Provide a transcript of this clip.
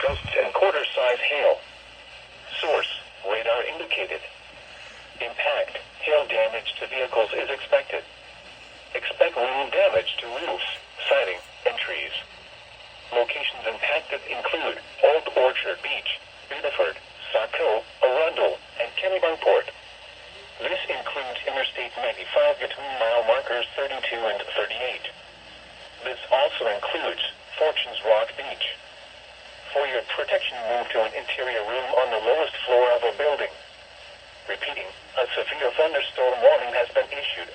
gusts and quarter-size hail. Source, radar indicated. Impact, hail damage to vehicles is expected. Expect wind damage to roofs, siding, and trees. Locations impacted include Old Orchard Beach, Biddeford, Saco, Arundel, and Kennebunkport. This includes Interstate 95 between mile markers 32 and 38. This also includes Fortunes Rock Beach. For your protection, move to an interior room on the lowest floor of a building. Repeating, a severe thunderstorm warning has been issued